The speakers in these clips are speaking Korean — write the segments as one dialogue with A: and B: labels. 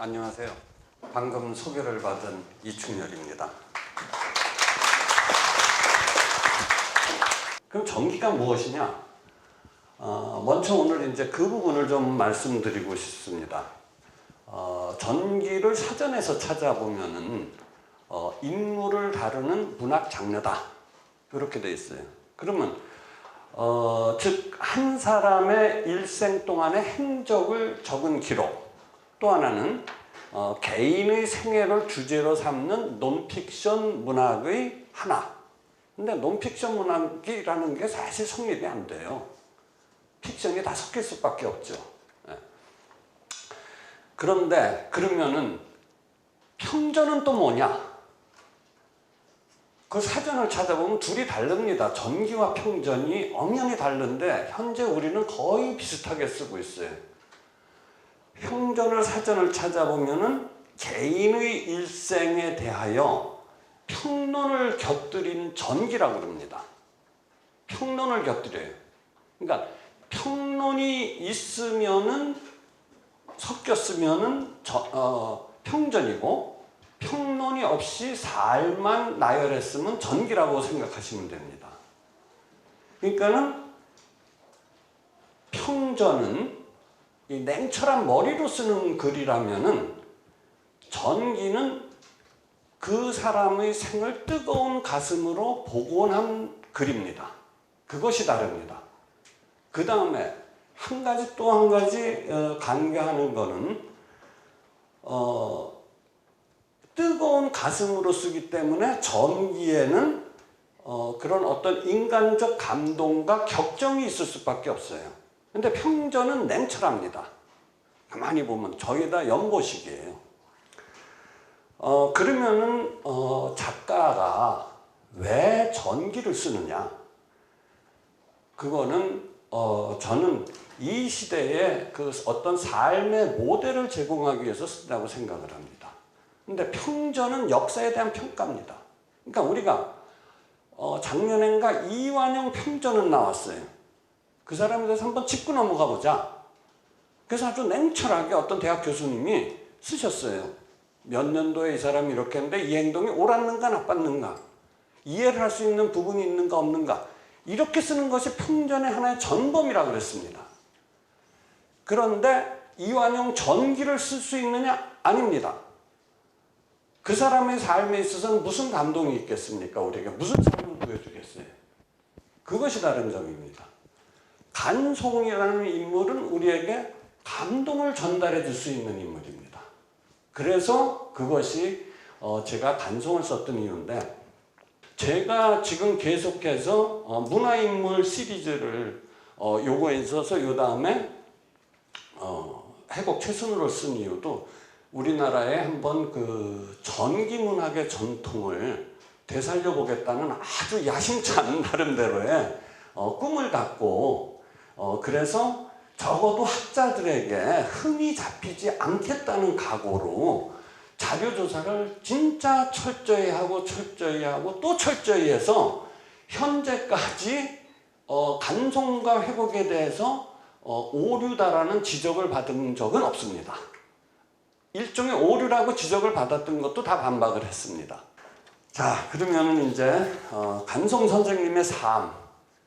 A: 안녕하세요. 방금 소개를 받은 이충렬입니다. 그럼 전기가 무엇이냐? 먼저 오늘 이제 그 부분을 좀 말씀드리고 싶습니다. 전기를 사전에서 찾아보면은 인물을 다루는 문학 장르다 이렇게 돼 있어요. 그러면 즉 한 사람의 일생 동안의 행적을 적은 기록, 또 하나는 개인의 생애를 주제로 삼는 논픽션 문학의 하나. 근데 논픽션 문학이라는 게 사실 성립이 안 돼요. 픽션이 다 섞일 수밖에 없죠. 그런데 그러면은 평전은 또 뭐냐? 그 사전을 찾아보면 둘이 다릅니다. 전기와 평전이 엄연히 다른데 현재 우리는 거의 비슷하게 쓰고 있어요. 평전을 사전을 찾아보면은 개인의 일생에 대하여 평론을 곁들인 전기라고 그럽니다. 평론을 곁들여요. 그러니까 평론이 있으면은 섞였으면은 평전이고, 평론이 없이 살만 나열했으면 전기라고 생각하시면 됩니다. 그러니까는 평전은 이 냉철한 머리로 쓰는 글이라면은 전기는 그 사람의 생을 뜨거운 가슴으로 복원한 글입니다. 그것이 다릅니다. 그 다음에 또 한 가지 간과하는 거는 뜨거운 가슴으로 쓰기 때문에 전기에는 그런 어떤 인간적 감동과 격정이 있을 수밖에 없어요. 근데 평전은 냉철합니다. 가만히 보면 저게 다 연보식이에요. 그러면은 작가가 왜 전기를 쓰느냐? 그거는 저는 이 시대에 그 어떤 삶의 모델을 제공하기 위해서 쓴다고 생각을 합니다. 근데 평전은 역사에 대한 평가입니다. 그러니까 우리가 작년엔가 이완용 평전은 나왔어요. 그 사람에 대해서 한번 짚고 넘어가 보자. 그래서 아주 냉철하게 어떤 대학 교수님이 쓰셨어요. 몇 년도에 이 사람이 이렇게 했는데 이 행동이 옳았는가 나빴는가, 이해를 할 수 있는 부분이 있는가 없는가, 이렇게 쓰는 것이 평전의 하나의 전범이라고 그랬습니다. 그런데 이완용 전기를 쓸 수 있느냐? 아닙니다. 그 사람의 삶에 있어서는 무슨 감동이 있겠습니까? 우리에게 무슨 삶을 보여주겠어요? 그것이 다른 점입니다. 간송이라는 인물은 우리에게 감동을 전달해 줄 수 있는 인물입니다. 그래서 그것이 제가 간송을 썼던 이유인데, 제가 지금 계속해서 문화인물 시리즈를 요거에 있어서 요 다음에 해곡 최순으로 쓴 이유도 우리나라에 한번 그 전기문학의 전통을 되살려 보겠다는 아주 야심찬 나름대로의 꿈을 갖고, 그래서 적어도 학자들에게 흠이 잡히지 않겠다는 각오로 자료조사를 진짜 철저히 하고 또 철저히 해서 현재까지 간송과 회곡에 대해서 오류다라는 지적을 받은 적은 없습니다. 일종의 오류라고 지적을 받았던 것도 다 반박을 했습니다. 자, 그러면 이제 간송 선생님의 삶,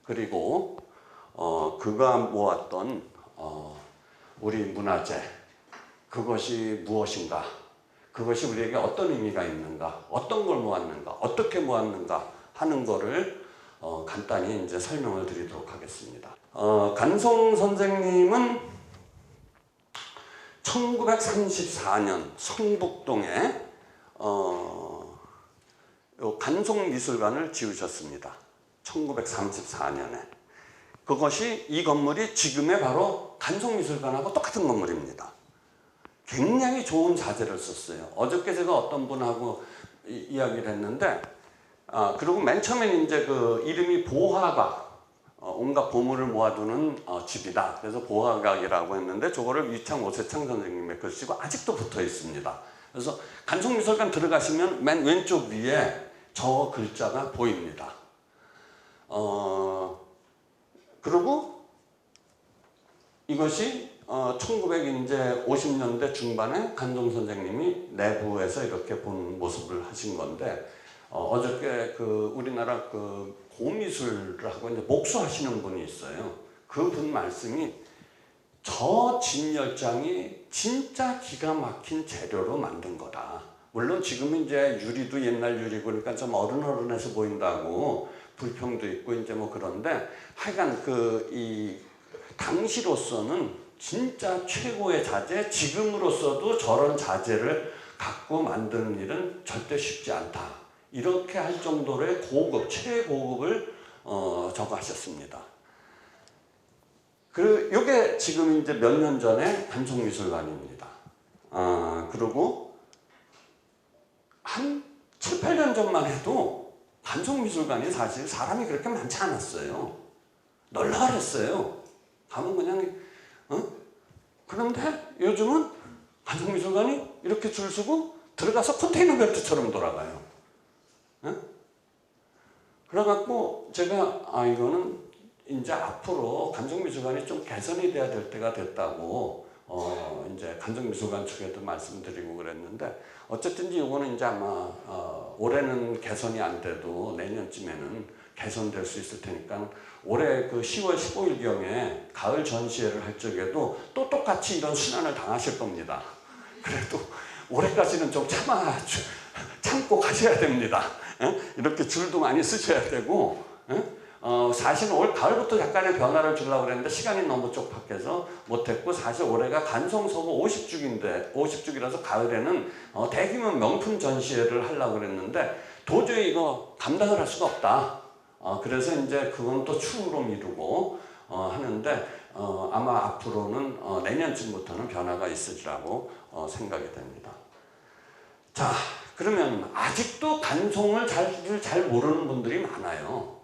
A: 그리고 그가 모았던 우리 문화재, 그것이 무엇인가, 그것이 우리에게 어떤 의미가 있는가, 어떤 걸 모았는가, 어떻게 모았는가 하는 거를 간단히 이제 설명을 드리도록 하겠습니다. 간송 선생님은 1934년 성북동에 간송미술관을 지으셨습니다. 1934년에. 그것이, 이 건물이 지금의 바로 간송미술관하고 똑같은 건물입니다. 굉장히 좋은 자재를 썼어요. 어저께 제가 어떤 분하고 이야기를 했는데, 그리고 맨 처음엔 이제 그 이름이 보화각, 온갖 보물을 모아두는 집이다. 그래서 보화각이라고 했는데, 저거를 위창 오세창 선생님의 글씨가 아직도 붙어 있습니다. 그래서 간송미술관 들어가시면 맨 왼쪽 위에 저 글자가 보입니다. 그리고 이것이 1950년대 중반에 간송 선생님이 내부에서 이렇게 본 모습을 하신 건데, 어저께 그 우리나라 그 고미술하고 이제 목수하시는 분이 있어요. 그분 말씀이 저 진열장이 진짜 기가 막힌 재료로 만든 거다. 물론 지금은 이제 유리도 옛날 유리고 그러니까 좀 어른어른해서 보인다고 불평도 있고 이제 뭐 그런데 하여간 이 당시로서는 진짜 최고의 자재, 지금으로서도 저런 자재를 갖고 만드는 일은 절대 쉽지 않다. 이렇게 할 정도의 고급, 최고급을 저거하셨습니다. 요게 지금 이제 몇 년 전에 간송미술관입니다. 그리고 한 7, 8년 전만 해도 간송미술관이 사실 사람이 그렇게 많지 않았어요. 널널했어요. 가면 그냥, 그런데 요즘은 간송미술관이 이렇게 줄 서고 들어가서 컨테이너 벨트처럼 돌아가요. 그래갖고 제가, 이거는 이제 앞으로 간송미술관이 좀 개선이 돼야 될 때가 됐다고 이제 간송미술관 측에도 말씀드리고 그랬는데, 어쨌든 이거는 이제 아마 올해는 개선이 안 돼도 내년쯤에는 개선될 수 있을 테니까 올해 그 10월 15일경에 가을 전시회를 할 적에도 또 똑같이 이런 순환을 당하실 겁니다. 그래도 올해까지는 좀 참고 가셔야 됩니다. 이렇게 줄도 많이 쓰셔야 되고, 사실은 올 가을부터 약간의 변화를 주려고 그랬는데 시간이 너무 쪽박해서 못했고, 사실 올해가 간송서고 50주기라서 가을에는 대규모 명품 전시회를 하려고 그랬는데 도저히 이거 감당을 할 수가 없다. 그래서 이제 그건 또 추후로 미루고 하는데, 아마 앞으로는 내년쯤부터는 변화가 있으리라고 생각이 됩니다. 자, 그러면 아직도 간송을 잘 모르는 분들이 많아요.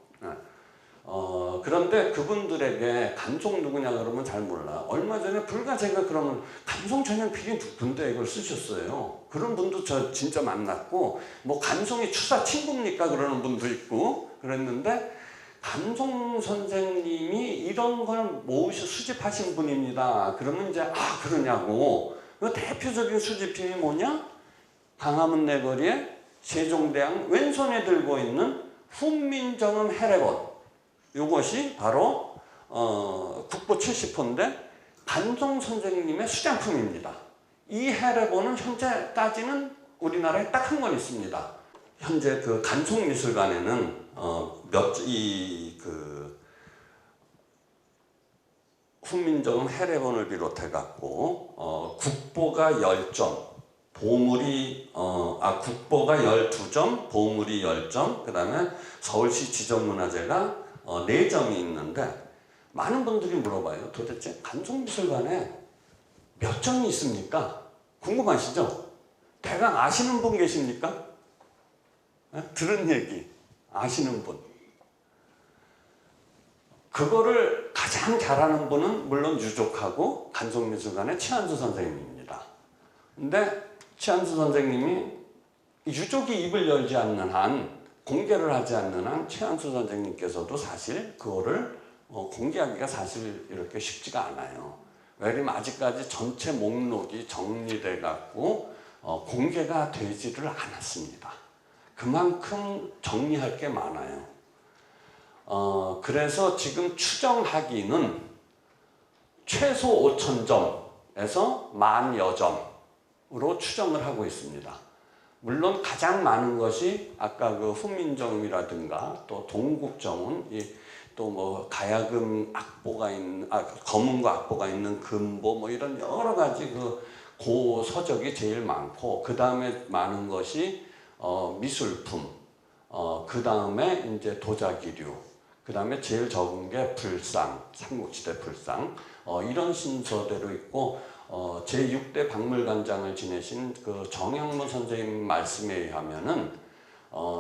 A: 그런데 그분들에게 간송 누구냐 그러면 잘 몰라. 얼마 전에 불과 제가 그러면 간송 전염필이 누군데 이걸 쓰셨어요. 그런 분도 저 진짜 만났고, 뭐 간송이 추사 친구입니까 그러는 분도 있고 그랬는데, 간송 선생님이 이런 걸 수집하신 분입니다. 그러면 이제 그러냐고. 그 대표적인 수집품이 뭐냐? 광화문 내거리에 세종대왕 왼손에 들고 있는 훈민정음 해례본. 이것이 바로 국보 70호인데 간송 선생님의 수장품입니다. 이 해례본은 현재까지는 우리나라에 딱 한 권 있습니다. 현재 그 간송미술관에는 훈민정음 해례본을 비롯해 갖고 국보가 10점, 국보가 12점, 보물이 10점, 그 다음에 서울시 지정문화재가 4점이 있는데, 많은 분들이 물어봐요. 도대체 간송미술관에 몇 점이 있습니까? 궁금하시죠? 대강 아시는 분 계십니까? 들은 얘기 아시는 분. 그거를 가장 잘하는 분은 물론 유족하고 간송미술관의 최한수 선생님입니다. 근데 최한수 선생님이 유족이 입을 열지 않는 한, 공개를 하지 않는 한 최한수 선생님께서도 사실 그거를 공개하기가 사실 이렇게 쉽지가 않아요. 왜냐면 아직까지 전체 목록이 정리돼 갖고 공개가 되지를 않았습니다. 그만큼 정리할 게 많아요. 그래서 지금 추정하기는 최소 5,000점에서 10,000여 점으로 추정을 하고 있습니다. 물론 가장 많은 것이 아까 그 훈민정음이라든가 또 동국정음, 또 뭐 가야금 악보가 있는, 검은과 악보가 있는 금보, 뭐 이런 여러 가지 그 고서적이 제일 많고, 그 다음에 많은 것이 미술품, 그 다음에 이제 도자기류, 그 다음에 제일 적은 게 불상, 삼국시대 불상, 이런 순서대로 있고, 제6대 박물관장을 지내신 그 정영무 선생님 말씀에 의하면은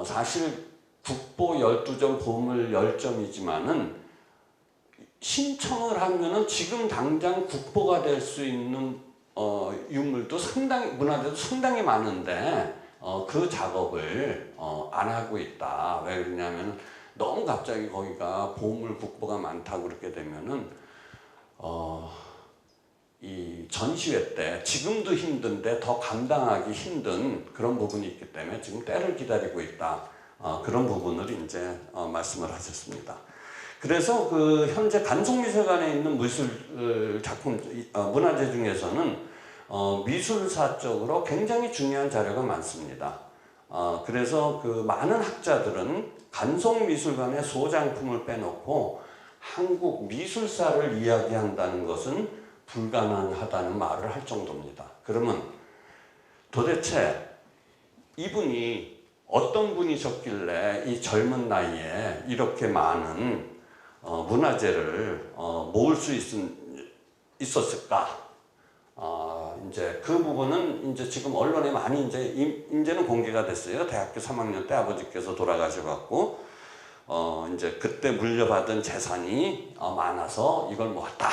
A: 사실 국보 12점, 보물 10점이지만은 신청을 하면은 지금 당장 국보가 될 수 있는 유물도 상당히, 문화재도 상당히 많은데 그 작업을 안 하고 있다. 왜 그러냐면 너무 갑자기 거기가 보물 국보가 많다고 그렇게 되면은 이 전시회 때 지금도 힘든데 더 감당하기 힘든 그런 부분이 있기 때문에 지금 때를 기다리고 있다. 그런 부분을 이제 말씀을 하셨습니다. 그래서 그 현재 간송미술관에 있는 미술 작품 문화재 중에서는 미술사적으로 굉장히 중요한 자료가 많습니다. 그래서 그 많은 학자들은 간송미술관의 소장품을 빼놓고 한국 미술사를 이야기한다는 것은 불가능하다는 말을 할 정도입니다. 그러면 도대체 이분이 어떤 분이셨길래 이 젊은 나이에 이렇게 많은 문화재를 모을 수 있었을까? 이제 그 부분은 이제 지금 언론에 많이 이제는 공개가 됐어요. 대학교 3학년 때 아버지께서 돌아가셔갖고 이제 그때 물려받은 재산이 많아서 이걸 모았다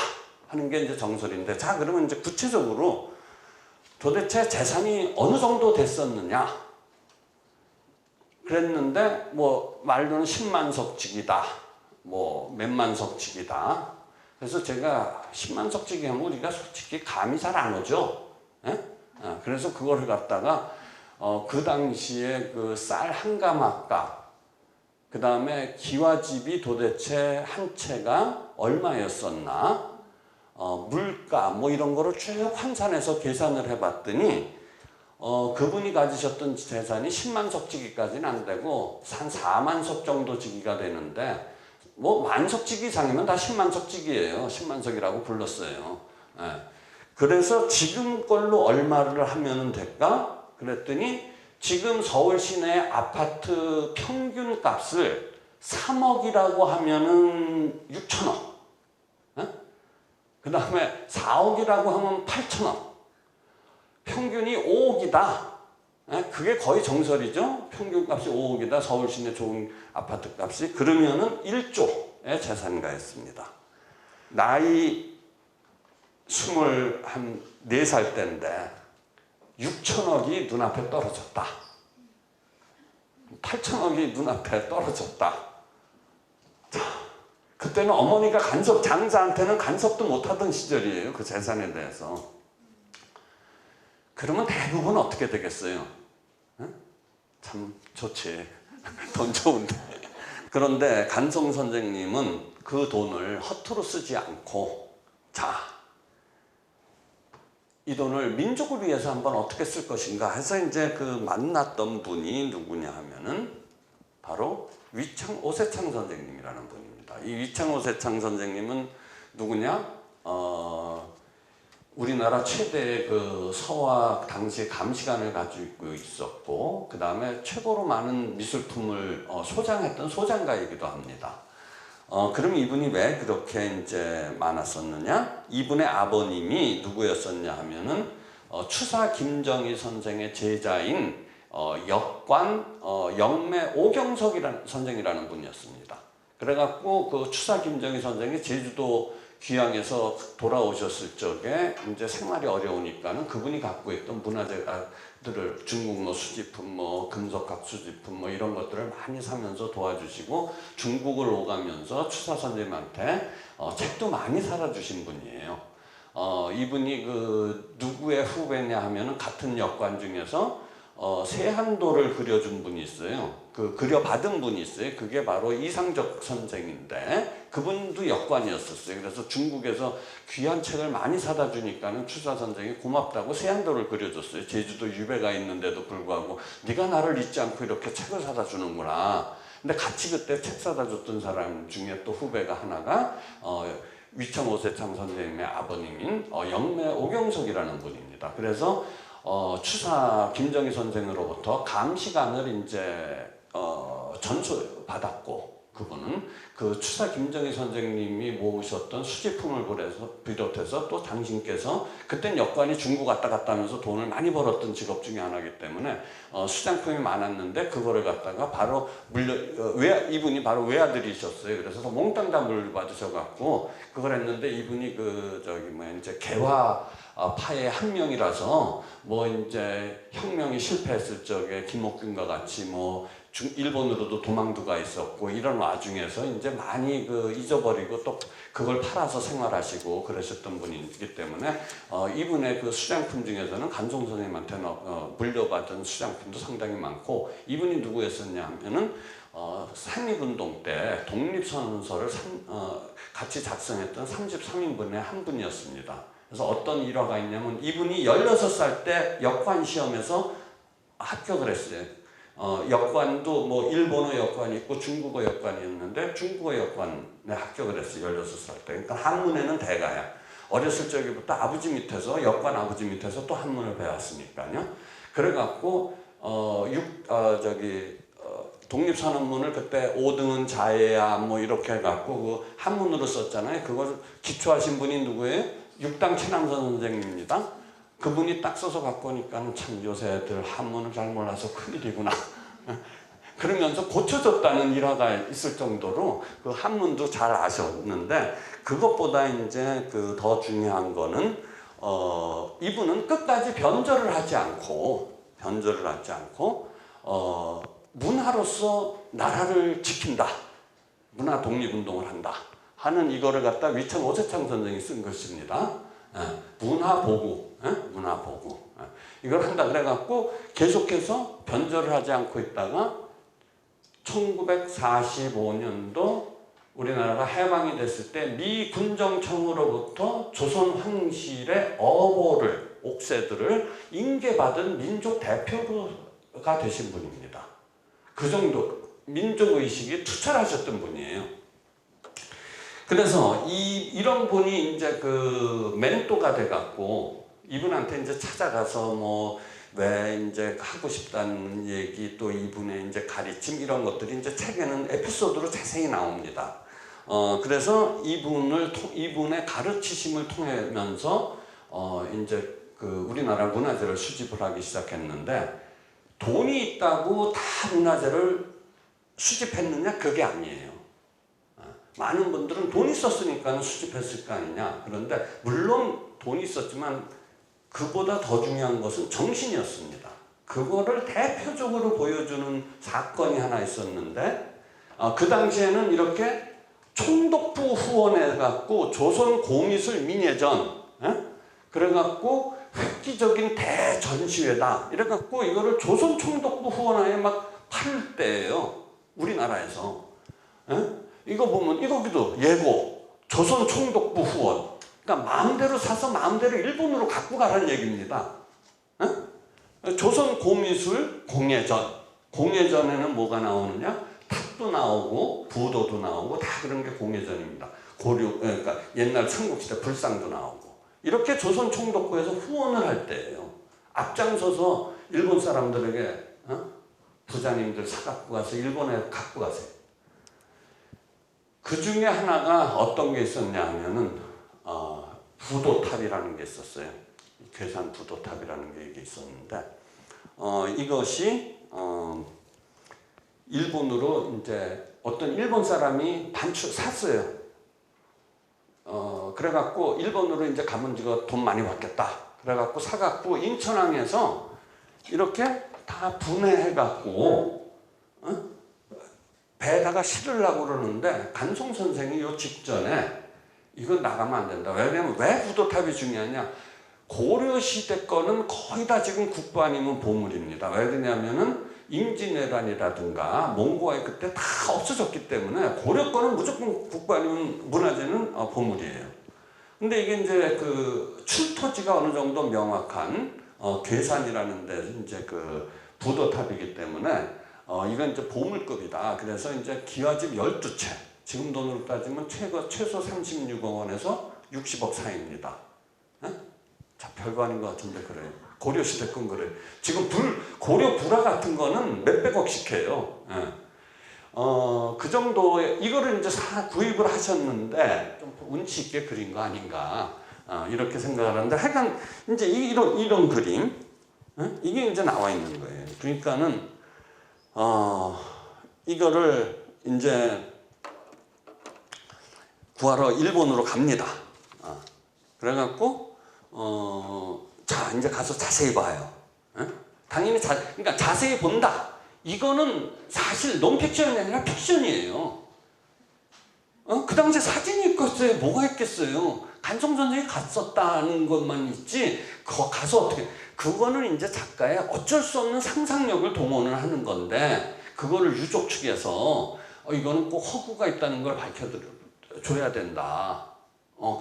A: 하는 게 이제 정설인데, 자 그러면 이제 구체적으로 도대체 재산이 어느 정도 됐었느냐? 그랬는데 뭐 말로는 10만 석직이다, 뭐 몇만 석직이다. 그래서 제가 10만 석직이 하면 우리가 솔직히 감이 잘 안 오죠. 예? 그래서 그거를 갖다가 그 당시에 그 쌀 한 가마값, 그 다음에 기와집이 도대체 한 채가 얼마였었나, 물가 뭐 이런 거를 쭉 환산해서 계산을 해봤더니 그분이 가지셨던 재산이 10만 석지기까지는 안 되고 한 4만 석 정도 지기가 되는데, 뭐 만석지기 이상이면 다 10만 석지기예요. 10만 석이라고 불렀어요. 예. 그래서 지금 걸로 얼마를 하면 될까? 그랬더니 지금 서울 시내 아파트 평균 값을 3억이라고 하면은 6천억. 예? 그 다음에 4억이라고 하면 8천억. 평균이 5억이다. 그게 거의 정설이죠. 평균값이 5억이다. 서울 시내 좋은 아파트 값이. 그러면은 1조의 재산가였습니다. 나이 24살 때인데 6천억이 눈앞에 떨어졌다. 8천억이 눈앞에 떨어졌다. 자, 그때는 어머니가 장자한테는 간섭도 못하던 시절이에요. 그 재산에 대해서. 그러면 대부분 어떻게 되겠어요? 참 좋지. 돈 좋은데. 그런데 간송 선생님은 그 돈을 허투루 쓰지 않고, 자, 이 돈을 민족을 위해서 한번 어떻게 쓸 것인가 해서 이제 그 만났던 분이 누구냐 하면은 바로 오세창 선생님이라는 분입니다. 이 오세창 선생님은 누구냐? 우리나라 최대의 그 서화 당시에 감시관을 가지고 있었고, 그 다음에 최고로 많은 미술품을 소장했던 소장가이기도 합니다. 그럼 이분이 왜 그렇게 이제 많았었느냐? 이분의 아버님이 누구였었냐 하면은 추사 김정희 선생의 제자인 역관 영매 오경석이라는 선생이라는 분이었습니다. 그래갖고 그 추사 김정희 선생이 제주도 귀향에서 돌아오셨을 적에 이제 생활이 어려우니까는 그분이 갖고 있던 문화재들을 중국 뭐 수집품, 뭐 금속학 수집품 뭐 이런 것들을 많이 사면서 도와주시고, 중국을 오가면서 추사 선생님한테 책도 많이 사다 주신 분이에요. 이분이 그 누구의 후배냐 하면은 같은 역관 중에서 세한도를 그려준 분이 있어요. 그 그려받은 분이 있어요. 그게 바로 이상적 선생인데 그분도 역관이었었어요. 그래서 중국에서 귀한 책을 많이 사다 주니까는 추사 선생이 고맙다고 세한도를 그려줬어요. 제주도 유배가 있는데도 불구하고 네가 나를 잊지 않고 이렇게 책을 사다 주는구나. 근데 같이 그때 책 사다 줬던 사람 중에 또 후배가 하나가 위창 오세창 선생님의 아버님인 영매 오경석이라는 분입니다. 그래서 추사 김정희 선생으로부터 감시관을 이제 전수받았고, 그분은 그 추사 김정희 선생님이 모으셨던 수집품을 비롯해서 또 당신께서 그땐 역관이 중국 왔다 갔다 하면서 돈을 많이 벌었던 직업 중에 하나이기 때문에 수장품이 많았는데 그거를 갖다가 바로 이분이 바로 외아들이셨어요. 그래서 몽땅 다 물받으셔갖고 그걸 했는데, 이분이 이제 개화 파의 한 명이라서 뭐 이제 혁명이 실패했을 적에 김옥균과 같이 뭐 일본으로도 도망도가 있었고, 이런 와중에서 이제 이제 많이 그 잊어버리고 또 그걸 팔아서 생활하시고 그러셨던 분이기 때문에 이분의 그 수장품 중에서는 간송 선생님한테 물려받은 수장품도 상당히 많고, 이분이 누구였었냐 하면은 산입운동 때 독립선언서를 같이 작성했던 33인분의 한 분이었습니다. 그래서 어떤 일화가 있냐면 이분이 16살 때 역관 시험에서 합격을 했어요. 역관도 뭐 일본어 역관이 있고 중국어 역관이 있는데 중국어 역관에 합격을 했어요. 16살 때. 그러니까 한문에는 대가야. 어렸을 적부터 아버지 밑에서 역관 아버지 밑에서 또 한문을 배웠으니까요. 그래갖고 독립선언문을 그때 5등은 자해야 뭐 이렇게 해갖고 그 한문으로 썼잖아요. 그걸 기초하신 분이 누구예요? 육당 최남선 선생님입니다. 그분이 딱 써서 갖고 오니까 참 요새 애들 한문을 잘 몰라서 큰일이구나. 그러면서 고쳐졌다는 일화가 있을 정도로 그 한문도 잘 아셨는데, 그것보다 이제 그 더 중요한 거는 이분은 끝까지 변절을 하지 않고 문화로서 나라를 지킨다, 문화 독립운동을 한다 하는 이거를 갖다 위천 오세창 선생이 쓴 것입니다. 문화보고, 문화보고 이걸 한다 그래갖고 계속해서 변절을 하지 않고 있다가 1945년도 우리나라가 해방이 됐을 때 미 군정청으로부터 조선 황실의 어보를, 옥새들을 인계받은 민족 대표가 되신 분입니다. 그 정도 민족의식이 투철하셨던 분이에요. 그래서 이런 분이 이제 그 멘토가 돼갖고 이분한테 이제 찾아가서 뭐 왜 이제 하고 싶다는 얘기, 또 이분의 이제 가르침 이런 것들이 이제 책에는 에피소드로 자세히 나옵니다. 그래서 이분의 가르치심을 통하면서 이제 그 우리나라 문화재를 수집을 하기 시작했는데, 돈이 있다고 다 문화재를 수집했느냐? 그게 아니에요. 많은 분들은 돈이 있었으니까 수집했을 거 아니냐. 그런데 물론 돈이 있었지만 그보다 더 중요한 것은 정신이었습니다. 그거를 대표적으로 보여주는 사건이 하나 있었는데, 그 당시에는 이렇게 총독부 후원해갖고 조선 공의술 민예전, 그래갖고 획기적인 대전시회다 이래갖고 이거를 조선 총독부 후원하에 막 팔 때예요, 우리나라에서. 이거 보면 이거기도 예고 조선 총독부 후원. 그러니까 마음대로 사서 마음대로 일본으로 갖고 가라는 얘기입니다. 조선 공의술 공예전. 공예전에는 뭐가 나오느냐? 탑도 나오고 부도도 나오고 다 그런 게 공예전입니다. 그러니까 옛날 삼국시대 불상도 나오고. 이렇게 조선 총독부에서 후원을 할 때예요. 앞장서서 일본 사람들에게 부자님들 사갖고 가서 일본에 갖고 가세요. 그 중에 하나가 어떤 게 있었냐 하면은 부도탑이라는 게 있었어요. 괴산 부도탑이라는 게 이게 있었는데, 이것이 일본으로 이제 어떤 일본 사람이 샀어요. 그래갖고 일본으로 이제 가면 이거 돈 많이 받겠다. 그래갖고 사갖고 인천항에서 이렇게 다 분해해갖고 배에다가 실으려고 그러는데, 간송 선생이 요 직전에 이거 나가면 안 된다. 왜냐면 왜 부도탑이 중요하냐? 고려시대 거는 거의 다 지금 국보 아니면 보물입니다. 왜 그러냐면은 임진왜란이라든가 몽고와의 그때 다 없어졌기 때문에 고려 거는 무조건 국보 아니면 문화재는 보물이에요. 근데 이게 이제 그 출토지가 어느 정도 명확한 괴산이라는 데 이제 그 부도탑이기 때문에 이건 이제 보물급이다. 그래서 이제 기와집 12채. 지금 돈으로 따지면 최소 36억 원에서 60억 사이입니다. 자, 별거 아닌 것 같은데 그래요. 고려시대 건 그래요. 지금 고려 불화 같은 거는 몇백억씩 해요. 그 정도의 이거를 이제 구입을 하셨는데 좀 운치 있게 그린 거 아닌가, 이렇게 생각을 하는데, 하여간 이제 이런 그림, 이게 이제 나와 있는 거예요. 그러니까는 이거를 이제 구하러 일본으로 갑니다. 그래갖고 자, 이제 가서 자세히 봐요. 당연히 그러니까 자세히 본다. 이거는 사실 논픽션이 아니라 픽션이에요. 그 당시에 사진이 있겠어요? 뭐가 있겠어요? 간송전쟁에 갔었다는 것만 있지, 가서 어떻게, 그거는 이제 작가의 어쩔 수 없는 상상력을 동원을 하는 건데, 그거를 유족 측에서 이거는 꼭 허구가 있다는 걸 밝혀줘야 된다.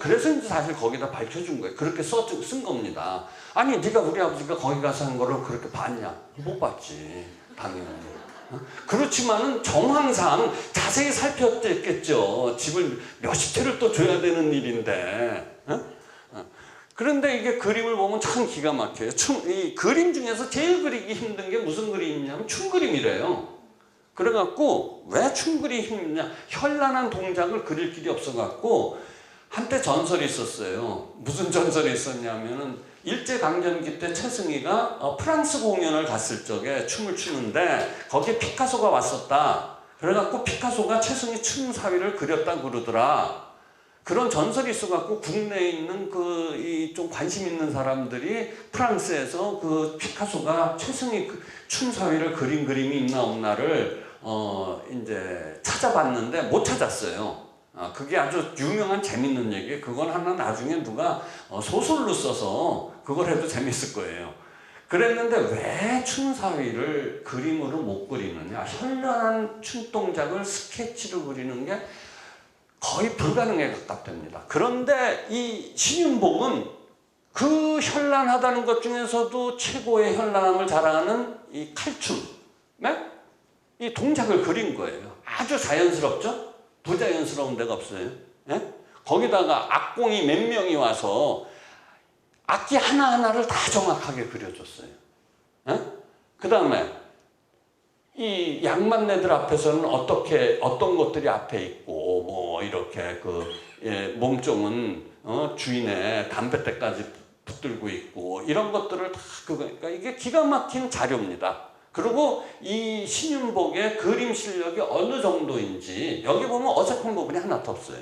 A: 그래서 이제 사실 거기다 밝혀준 거예요. 그렇게 쓴 겁니다. 아니, 네가 우리 아버지가 거기 가서 한 거를 그렇게 봤냐? 못 봤지, 당연히. 그렇지만은 정황상 자세히 살폈겠죠. 집을 몇십 채를 또 줘야 되는 일인데. 그런데 이게 그림을 보면 참 기가 막혀요. 이 그림 중에서 제일 그리기 힘든 게 무슨 그림이냐면 춤그림이래요. 그래갖고 왜 춤그림이 힘드냐? 현란한 동작을 그릴 길이 없어갖고 한때 전설이 있었어요. 무슨 전설이 있었냐면은 일제강점기 때 최승희가 프랑스 공연을 갔을 적에 춤을 추는데 거기에 피카소가 왔었다. 그래갖고 피카소가 최승희 춤 사위를 그렸다 그러더라. 그런 전설이 있어갖고 국내에 있는 좀 관심 있는 사람들이 프랑스에서 그 피카소가 최승희 춤 사위를 그린 그림이 있나 없나를 이제 찾아봤는데 못 찾았어요. 그게 아주 유명한 재밌는 얘기예요. 그건 하나 나중에 누가 소설로 써서 그걸 해도 재밌을 거예요. 그랬는데 왜 춤사위를 그림으로 못 그리느냐? 현란한 춤 동작을 스케치로 그리는 게 거의 불가능에 가깝답니다. 그런데 이 신윤복은 그 현란하다는 것 중에서도 최고의 현란함을 자랑하는 이 칼춤, 이 동작을 그린 거예요. 아주 자연스럽죠? 부자연스러운 데가 없어요. 예? 거기다가 악공이 몇 명이 와서 악기 하나하나를 다 정확하게 그려줬어요. 예? 그 다음에 이 양반네들 앞에서는 어떤 것들이 앞에 있고, 뭐 이렇게 몸종은 주인의 담뱃대까지 붙들고 있고, 이런 것들을 다 그러니까 이게 기가 막힌 자료입니다. 그리고 이 신윤복의 그림 실력이 어느 정도인지 여기 보면 어색한 부분이 하나도 없어요.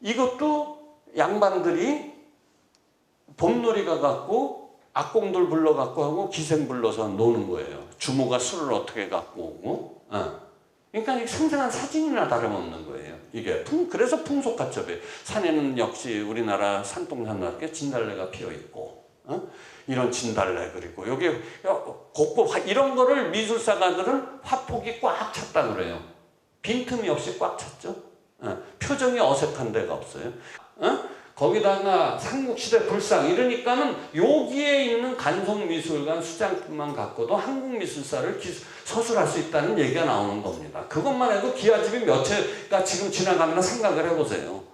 A: 이것도 양반들이 봄놀이 가갖고 악공들 불러갖고 하고 기생 불러서 노는 거예요. 주모가 술을 어떻게 갖고 오고. 그러니까 이게 생생한 사진이나 다름없는 거예요. 이게 그래서 풍속가첩이에요. 산에는 역시 우리나라 산동산답게 진달래가 피어있고, 이런 진달래 그리고 여기 곳곳 이런 거를 미술사가들은 화폭이 꽉 찼다 그래요. 빈틈이 없이 꽉 찼죠. 표정이 어색한 데가 없어요. 거기다가 삼국시대 불상 이러니까는 여기에 있는 간송미술관 수장품만 갖고도 한국미술사를 서술할 수 있다는 얘기가 나오는 겁니다. 그것만 해도 기와집이 몇 채가 지금 지나가면 생각을 해보세요.